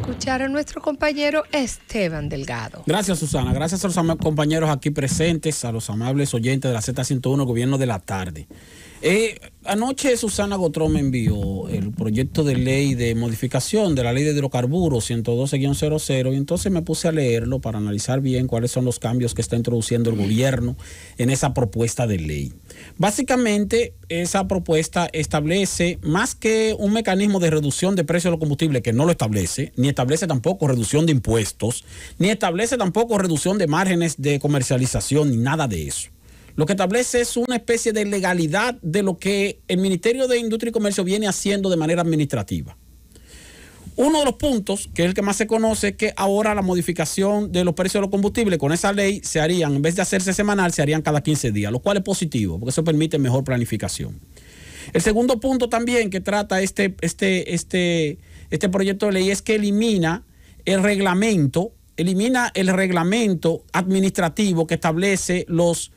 escuchar a nuestro compañero Esteban Delgado. Gracias, Susana. Gracias a los compañeros aquí presentes, a los amables oyentes de la Z101, el Gobierno de la Tarde. Anoche Susana Gotró me envió el proyecto de ley de modificación de la ley de hidrocarburos 112-00 y entonces me puse a leerlo para analizar bien cuáles son los cambios que está introduciendo el gobierno en esa propuesta de ley. Básicamente, esa propuesta establece más que un mecanismo de reducción de precios de los combustibles, que no lo establece, ni establece tampoco reducción de impuestos, ni establece tampoco reducción de márgenes de comercialización, ni nada de eso. Lo que establece es una especie de legalidad de lo que el Ministerio de Industria y Comercio viene haciendo de manera administrativa. Uno de los puntos, que es el que más se conoce, es que ahora la modificación de los precios de los combustibles con esa ley se harían, en vez de hacerse semanal, se harían cada 15 días, lo cual es positivo, porque eso permite mejor planificación. El segundo punto también que trata este proyecto de ley es que elimina el reglamento administrativo que establece los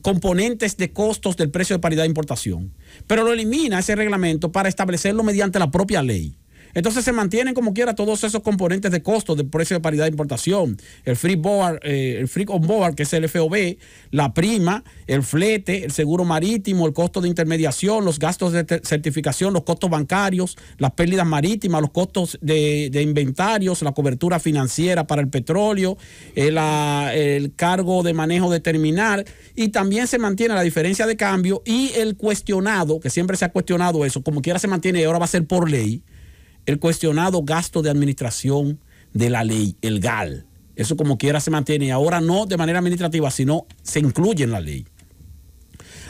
componentes de costos del precio de paridad de importación, pero lo elimina ese reglamento para establecerlo mediante la propia ley. Entonces se mantienen como quiera todos esos componentes de costos del precio de paridad de importación, el free on board, que es el FOB, la prima, el flete, el seguro marítimo, el costo de intermediación, los gastos de certificación, los costos bancarios, las pérdidas marítimas, los costos de inventarios, la cobertura financiera para el petróleo, el cargo de manejo de terminal, y también se mantiene la diferencia de cambio y el cuestionado, que siempre se ha cuestionado eso, como quiera se mantiene y ahora va a ser por ley, el cuestionado gasto de administración de la ley, el GAL. Eso como quiera se mantiene y ahora no de manera administrativa, sino se incluye en la ley.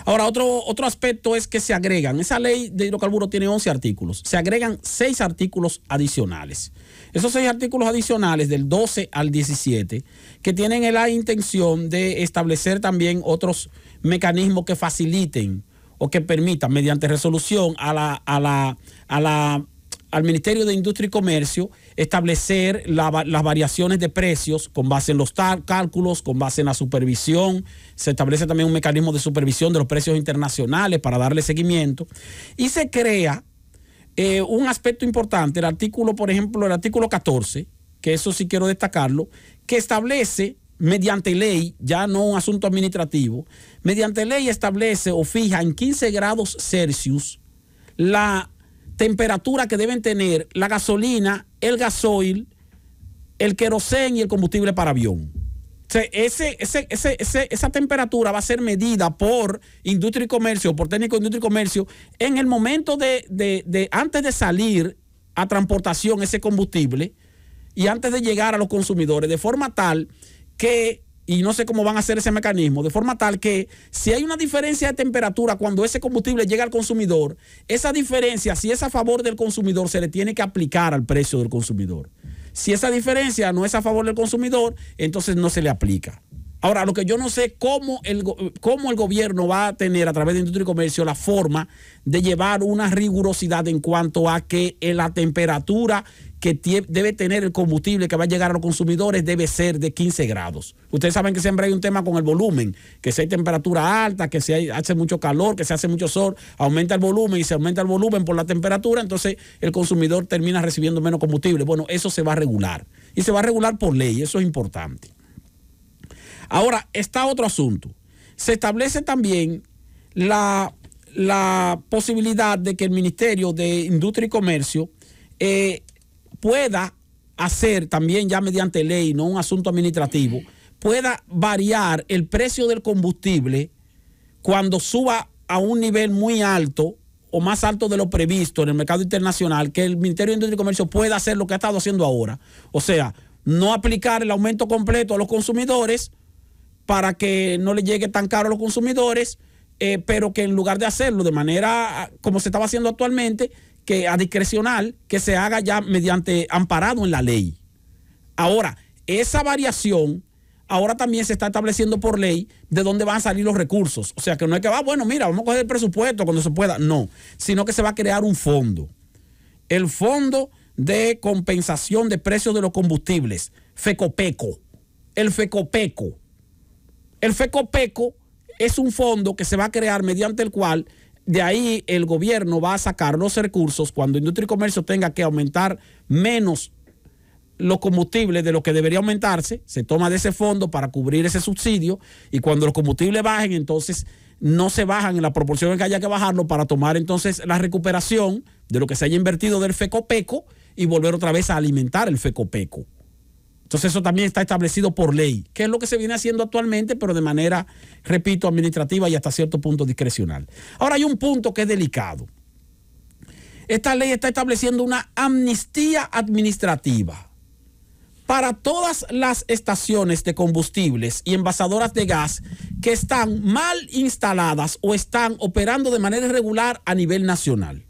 Ahora, otro aspecto es que se agregan, esa ley de hidrocarburos tiene 11 artículos, se agregan 6 artículos adicionales. Esos 6 artículos adicionales del 12 al 17 que tienen la intención de establecer también otros mecanismos que faciliten o que permitan mediante resolución al Ministerio de Industria y Comercio establecer las variaciones de precios con base en los cálculos, con base en la supervisión. Se establece también un mecanismo de supervisión de los precios internacionales para darle seguimiento. Y se crea un aspecto importante, el artículo 14, que eso sí quiero destacarlo, que establece mediante ley, ya no un asunto administrativo, mediante ley establece o fija en 15 grados Celsius la temperatura que deben tener la gasolina, el gasoil, el queroseno y el combustible para avión. O sea, esa temperatura va a ser medida por Industria y Comercio, por técnico de Industria y Comercio, en el momento de antes de salir a transportación ese combustible y antes de llegar a los consumidores, de forma tal que, y no sé cómo van a hacer ese mecanismo, de forma tal que si hay una diferencia de temperatura cuando ese combustible llega al consumidor, esa diferencia, si es a favor del consumidor, se le tiene que aplicar al precio del consumidor. Si esa diferencia no es a favor del consumidor, entonces no se le aplica. Ahora, lo que yo no sé cómo el gobierno va a tener a través de Industria y Comercio la forma de llevar una rigurosidad en cuanto a que la temperatura que debe tener el combustible que va a llegar a los consumidores debe ser de 15 grados. Ustedes saben que siempre hay un tema con el volumen, que si hay temperatura alta, que si hace mucho calor, que si hace mucho sol, aumenta el volumen y se aumenta el volumen por la temperatura, entonces el consumidor termina recibiendo menos combustible. Bueno, eso se va a regular y se va a regular por ley, eso es importante. Ahora, está otro asunto. Se establece también la posibilidad de que el Ministerio de Industria y Comercio pueda hacer también ya mediante ley, no un asunto administrativo, pueda variar el precio del combustible cuando suba a un nivel muy alto o más alto de lo previsto en el mercado internacional, que el Ministerio de Industria y Comercio pueda hacer lo que ha estado haciendo ahora. O sea, no aplicar el aumento completo a los consumidores para que no le llegue tan caro a los consumidores, pero que en lugar de hacerlo de manera como se estaba haciendo actualmente, que a discrecional, que se haga ya mediante amparado en la ley. Ahora, esa variación ahora también se está estableciendo por ley de dónde van a salir los recursos. O sea, que no es que bueno, mira, vamos a coger el presupuesto cuando se pueda. No, sino que se va a crear un fondo. El Fondo de Compensación de Precios de los Combustibles, FECOPECO. El FECOPECO. El FECOPECO es un fondo que se va a crear mediante el cual de ahí el gobierno va a sacar los recursos cuando Industria y Comercio tenga que aumentar menos los combustibles de lo que debería aumentarse, se toma de ese fondo para cubrir ese subsidio, y cuando los combustibles bajen, entonces no se bajan en la proporción en que haya que bajarlo para tomar entonces la recuperación de lo que se haya invertido del FECOPECO y volver otra vez a alimentar el FECOPECO. Entonces eso también está establecido por ley, que es lo que se viene haciendo actualmente, pero de manera, repito, administrativa y hasta cierto punto discrecional. Ahora hay un punto que es delicado. Esta ley está estableciendo una amnistía administrativa para todas las estaciones de combustibles y envasadoras de gas que están mal instaladas o están operando de manera irregular a nivel nacional.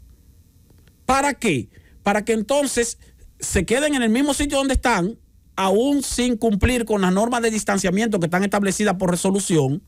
¿Para qué? Para que entonces se queden en el mismo sitio donde están, aún sin cumplir con las normas de distanciamiento que están establecidas por resolución,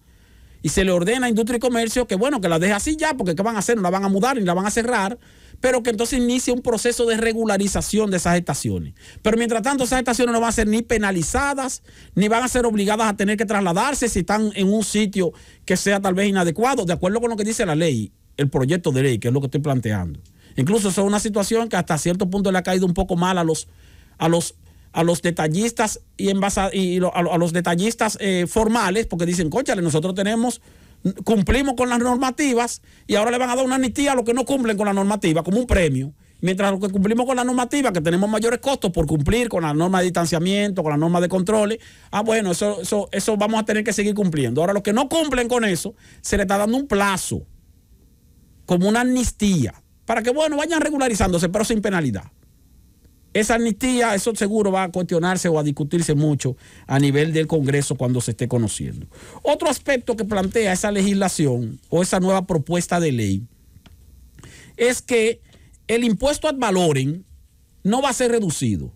y se le ordena a Industria y Comercio que, bueno, que la deje así ya, porque ¿qué van a hacer? No la van a mudar ni la van a cerrar, pero que entonces inicie un proceso de regularización de esas estaciones. Pero mientras tanto, esas estaciones no van a ser ni penalizadas, ni van a ser obligadas a tener que trasladarse si están en un sitio que sea tal vez inadecuado, de acuerdo con lo que dice la ley, el proyecto de ley, que es lo que estoy planteando. Incluso eso es una situación que hasta cierto punto le ha caído un poco mal a los detallistas a los detallistas formales, porque dicen, cónchale, nosotros cumplimos con las normativas y ahora le van a dar una amnistía a los que no cumplen con la normativa como un premio, mientras los que cumplimos con la normativa, que tenemos mayores costos por cumplir con la norma de distanciamiento, con la norma de controles, bueno, eso vamos a tener que seguir cumpliendo. Ahora los que no cumplen con eso, se le está dando un plazo, como una amnistía, para que, bueno, vayan regularizándose, pero sin penalidad. Esa amnistía, eso seguro va a cuestionarse o a discutirse mucho a nivel del Congreso cuando se esté conociendo. Otro aspecto que plantea esa legislación o esa nueva propuesta de ley es que el impuesto ad valorem no va a ser reducido.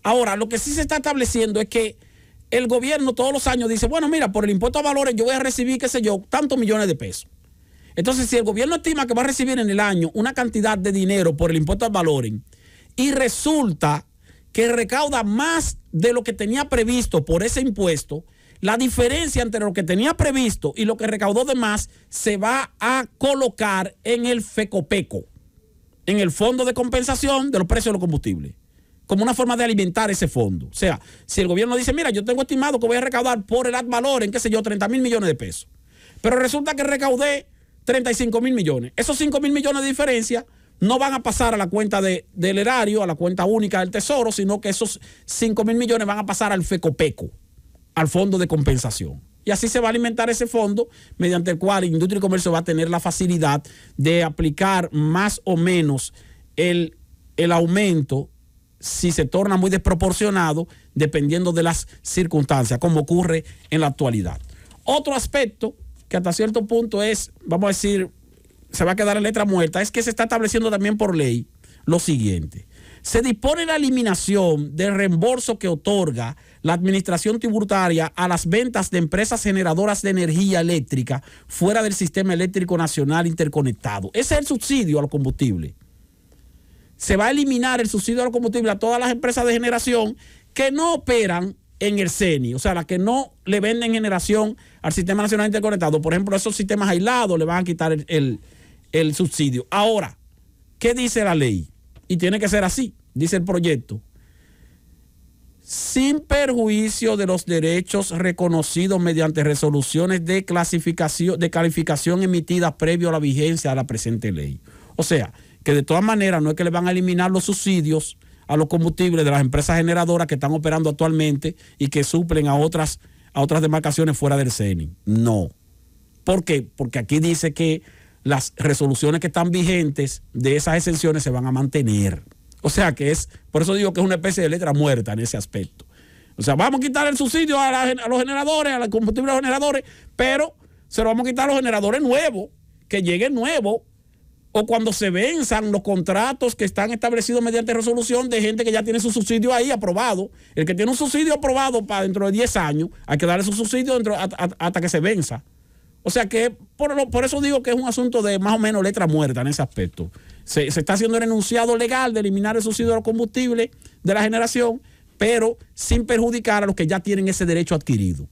Ahora, lo que sí se está estableciendo es que el gobierno todos los años dice, bueno, mira, por el impuesto ad valorem yo voy a recibir, qué sé yo, tantos millones de pesos. Entonces, si el gobierno estima que va a recibir en el año una cantidad de dinero por el impuesto ad valorem, y resulta que recauda más de lo que tenía previsto por ese impuesto, la diferencia entre lo que tenía previsto y lo que recaudó de más se va a colocar en el FECOPECO, en el Fondo de Compensación de los Precios de los Combustibles, como una forma de alimentar ese fondo. O sea, si el gobierno dice, mira, yo tengo estimado que voy a recaudar por el ad valorem, qué sé yo, 30,000 millones de pesos, pero resulta que recaudé 35,000 millones. Esos 5,000 millones de diferencia no van a pasar a la cuenta del erario, a la cuenta única del Tesoro, sino que esos 5,000 millones van a pasar al FECOPECO, al Fondo de Compensación. Y así se va a alimentar ese fondo, mediante el cual Industria y Comercio va a tener la facilidad de aplicar más o menos el aumento, si se torna muy desproporcionado, dependiendo de las circunstancias, como ocurre en la actualidad. Otro aspecto que hasta cierto punto es, vamos a decir, se va a quedar en letra muerta, es que se está estableciendo también por ley lo siguiente. Se dispone la eliminación del reembolso que otorga la administración tributaria a las ventas de empresas generadoras de energía eléctrica fuera del sistema eléctrico nacional interconectado. Ese es el subsidio a los combustibles. Se va a eliminar el subsidio a los combustibles a todas las empresas de generación que no operan en el CENI, o sea, las que no le venden generación al sistema nacional interconectado. Por ejemplo, esos sistemas aislados le van a quitar el subsidio. Ahora, ¿qué dice la ley? Y tiene que ser así, dice el proyecto. Sin perjuicio de los derechos reconocidos mediante resoluciones de calificación emitidas previo a la vigencia de la presente ley. O sea, que de todas maneras no es que le van a eliminar los subsidios a los combustibles de las empresas generadoras que están operando actualmente y que suplen a otras demarcaciones fuera del CENI. No. ¿Por qué? Porque aquí dice que las resoluciones que están vigentes de esas exenciones se van a mantener. O sea que por eso digo que es una especie de letra muerta en ese aspecto. O sea, vamos a quitar el subsidio a los generadores, a los combustibles generadores, pero se lo vamos a quitar a los generadores nuevos, que lleguen nuevos, o cuando se venzan los contratos que están establecidos mediante resolución de gente que ya tiene su subsidio ahí aprobado. El que tiene un subsidio aprobado para dentro de 10 años, hay que darle su subsidio hasta que se venza. O sea que por eso digo que es un asunto de más o menos letra muerta en ese aspecto. Se está haciendo el enunciado legal de eliminar el subsidio de los combustibles de la generación, pero sin perjudicar a los que ya tienen ese derecho adquirido.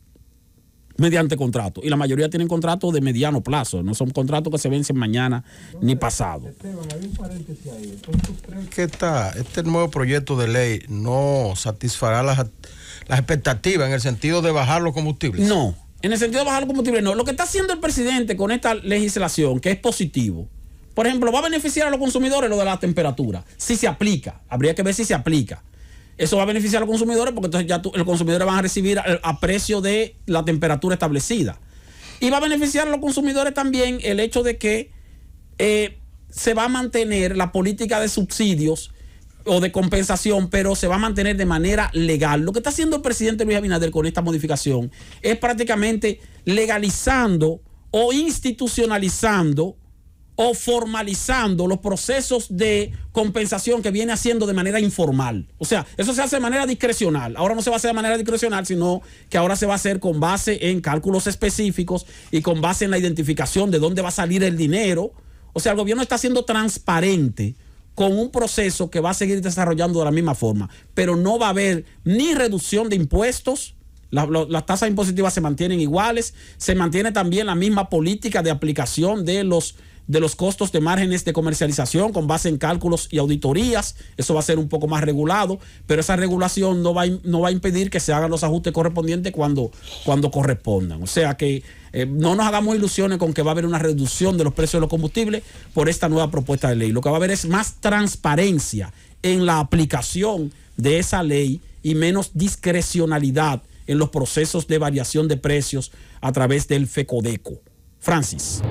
mediante contrato. Y la mayoría tienen contratos de mediano plazo, no son contratos que se vencen mañana ni pasado. Esteban, hay un paréntesis ahí. Entonces, ¿tú crees que este nuevo proyecto de ley no satisfará las expectativas en el sentido de bajar los combustibles? No, en el sentido de bajar los combustibles no. Lo que está haciendo el presidente con esta legislación, que es positivo, por ejemplo, va a beneficiar a los consumidores lo de la temperatura. Si se aplica, habría que ver si se aplica. Eso va a beneficiar a los consumidores porque entonces ya los consumidores van a recibir a precio de la temperatura establecida. Y va a beneficiar a los consumidores también el hecho de que se va a mantener la política de subsidios o de compensación, pero se va a mantener de manera legal. Lo que está haciendo el presidente Luis Abinader con esta modificación es prácticamente legalizando o institucionalizando o formalizando los procesos de compensación que viene haciendo de manera informal. O sea, eso se hace de manera discrecional. Ahora no se va a hacer de manera discrecional, sino que ahora se va a hacer con base en cálculos específicos y con base en la identificación de dónde va a salir el dinero. O sea, el gobierno está siendo transparente con un proceso que va a seguir desarrollando de la misma forma, pero no va a haber ni reducción de impuestos. Las tasas impositivas se mantienen iguales, se mantiene también la misma política de aplicación de los costos de márgenes de comercialización con base en cálculos y auditorías. Eso va a ser un poco más regulado, pero esa regulación no va a impedir que se hagan los ajustes correspondientes cuando correspondan. O sea que no nos hagamos ilusiones con que va a haber una reducción de los precios de los combustibles por esta nueva propuesta de ley. Lo que va a haber es más transparencia en la aplicación de esa ley y menos discrecionalidad en los procesos de variación de precios a través del FECODECO. Francis.